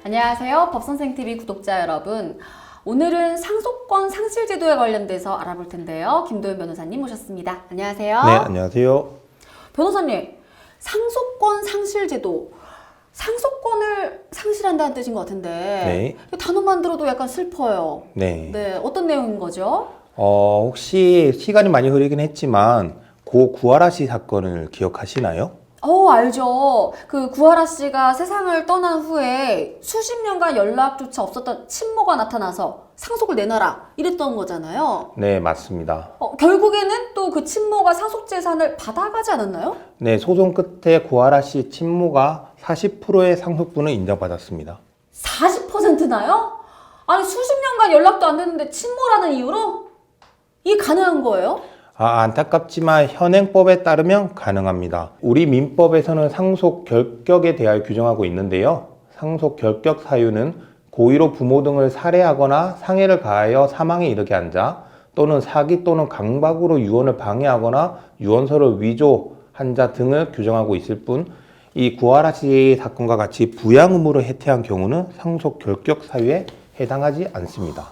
안녕하세요. 법선생TV 구독자 여러분. 오늘은 상속권 상실 제도에 관련돼서 알아볼 텐데요. 김도현 변호사님 모셨습니다. 안녕하세요. 네, 안녕하세요. 변호사님, 상속권 상실 제도. 상속권을 상실한다는 뜻인 것 같은데 네. 이 단어만 들어도 약간 슬퍼요. 네. 어떤 내용인 거죠? 혹시 시간이 많이 흐르긴 했지만 고 구하라 씨 사건을 기억하시나요? 알죠. 그 구하라 씨가 세상을 떠난 후에 수십 년간 연락조차 없었던 친모가 나타나서 상속을 내놔라 이랬던 거잖아요. 네, 맞습니다. 결국에는 또 그 친모가 상속 재산을 받아가지 않았나요? 네, 소송 끝에 구하라 씨 친모가 40%의 상속분을 인정받았습니다. 40%나요? 아니 수십 년간 연락도 안 됐는데 친모라는 이유로? 이게 가능한 거예요? 안타깝지만 현행법에 따르면 가능합니다. 우리 민법에서는 상속 결격에 대하여 규정하고 있는데요. 상속 결격 사유는 고의로 부모 등을 살해하거나 상해를 가하여 사망에 이르게 한 자, 또는 사기 또는 강박으로 유언을 방해하거나 유언서를 위조한 자 등을 규정하고 있을 뿐, 이 구하라 씨 사건과 같이 부양 의무를 해태한 경우는 상속 결격 사유에 해당하지 않습니다.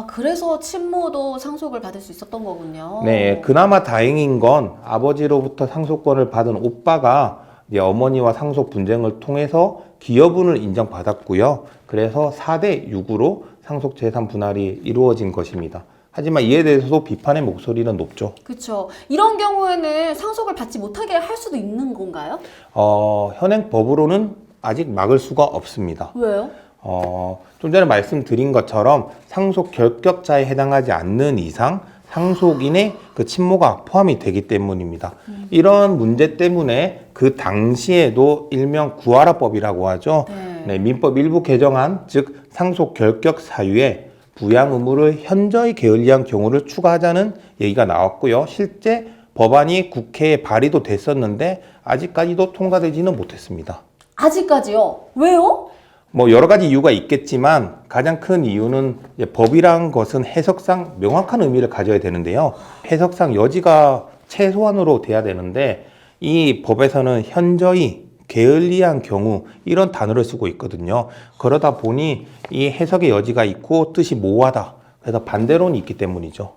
그래서 친모도 상속을 받을 수 있었던 거군요. 네, 그나마 다행인 건 아버지로부터 상속권을 받은 오빠가 이제 어머니와 상속 분쟁을 통해서 기여분을 인정받았고요. 그래서 4대 6으로 상속 재산 분할이 이루어진 것입니다. 하지만 이에 대해서도 비판의 목소리는 높죠. 그렇죠. 이런 경우에는 상속을 받지 못하게 할 수도 있는 건가요? 현행 법으로는 아직 막을 수가 없습니다. 왜요? 좀 전에 말씀드린 것처럼 상속 결격자에 해당하지 않는 이상 상속인의 그 친모가 포함이 되기 때문입니다. 이런 문제 때문에 그 당시에도 일명 구하라법이라고 하죠. 네, 민법 일부 개정안, 즉 상속 결격 사유에 부양 의무를 현저히 게을리한 경우를 추가하자는 얘기가 나왔고요. 실제 법안이 국회에 발의도 됐었는데 아직까지도 통과되지는 못했습니다. 아직까지요? 왜요? 여러 가지 이유가 있겠지만 가장 큰 이유는 법이란 것은 해석상 명확한 의미를 가져야 되는데요. 해석상 여지가 최소한으로 돼야 되는데 이 법에서는 현저히 게을리한 경우 이런 단어를 쓰고 있거든요. 그러다 보니 이 해석의 여지가 있고 뜻이 모호하다. 그래서 반대론이 있기 때문이죠.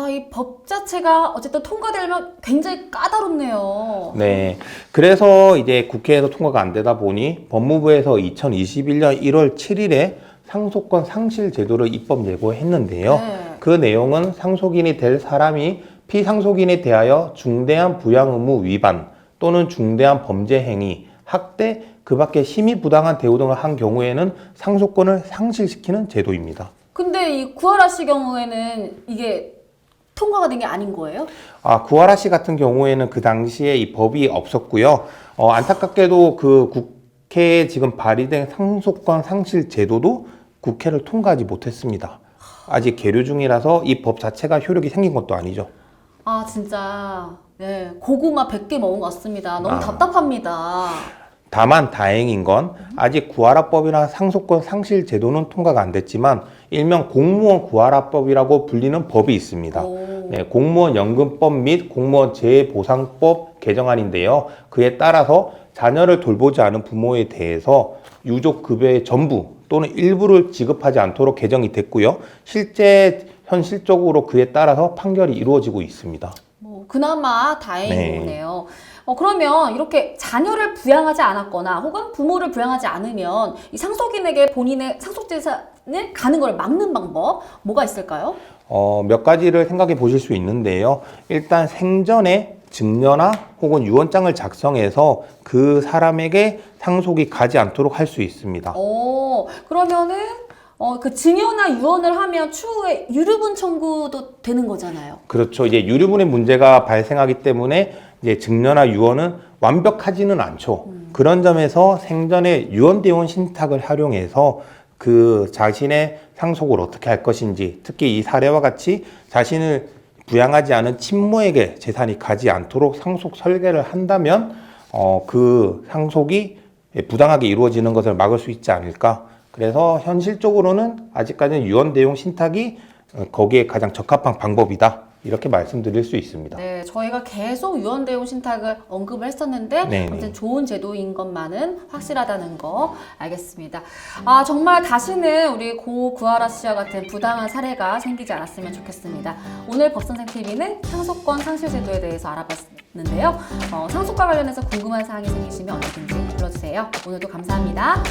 이 법 자체가 어쨌든 통과되려면 굉장히 까다롭네요. 네. 그래서 이제 국회에서 통과가 안 되다 보니 법무부에서 2021년 1월 7일에 상속권 상실 제도를 입법 예고했는데요. 네. 그 내용은 상속인이 될 사람이 피상속인에 대하여 중대한 부양 의무 위반 또는 중대한 범죄 행위, 학대, 그 밖에 심히 부당한 대우 등을 한 경우에는 상속권을 상실시키는 제도입니다. 근데 이 구하라 씨 경우에는 이게 통과가 된 게 아닌 거예요? 구하라 씨 같은 경우에는 그 당시에 이 법이 없었고요. 안타깝게도 그 국회에 지금 발의된 상속권 상실 제도도 국회를 통과하지 못했습니다. 아직 계류 중이라서 이 법 자체가 효력이 생긴 것도 아니죠. 진짜 네, 고구마 100개 먹은 것 같습니다. 너무 답답합니다. 다만 다행인 건 아직 구하라법이나 상속권 상실 제도는 통과가 안 됐지만 일명 공무원 구하라법이라고 불리는 법이 있습니다. 네, 공무원 연금법 및 공무원 재보상법 개정안인데요. 그에 따라서 자녀를 돌보지 않은 부모에 대해서 유족 급여의 전부 또는 일부를 지급하지 않도록 개정이 됐고요. 현실적으로 그에 따라서 판결이 이루어지고 있습니다. 그나마 다행이네요. 그러면 이렇게 자녀를 부양하지 않았거나 혹은 부모를 부양하지 않으면 이 상속인에게 본인의 상속재산을 가는 걸 막는 방법 뭐가 있을까요? 몇 가지를 생각해 보실 수 있는데요. 일단 생전에 증여나 혹은 유언장을 작성해서 그 사람에게 상속이 가지 않도록 할 수 있습니다. 그러면은 그 증여나 유언을 하면 추후에 유류분 청구도 되는 거잖아요. 그렇죠. 이제 유류분의 문제가 발생하기 때문에 이제 증여나 유언은 완벽하지는 않죠. 그런 점에서 생전에 유언대원 신탁을 활용해서 그 자신의 상속을 어떻게 할 것인지, 특히 이 사례와 같이 자신을 부양하지 않은 친모에게 재산이 가지 않도록 상속 설계를 한다면 그 상속이 부당하게 이루어지는 것을 막을 수 있지 않을까. 그래서 현실적으로는 아직까지는 유언 대용 신탁이 거기에 가장 적합한 방법이다. 이렇게 말씀드릴 수 있습니다. 네, 저희가 계속 유언대용 신탁을 언급을 했었는데 네네. 아무튼 좋은 제도인 것만은 확실하다는 거 알겠습니다. 정말 다시는 우리 고 구하라 씨와 같은 부당한 사례가 생기지 않았으면 좋겠습니다. 오늘 법선생TV는 상속권 상실제도에 대해서 알아봤는데요. 상속과 관련해서 궁금한 사항이 생기시면 언제든지 불러주세요. 오늘도 감사합니다.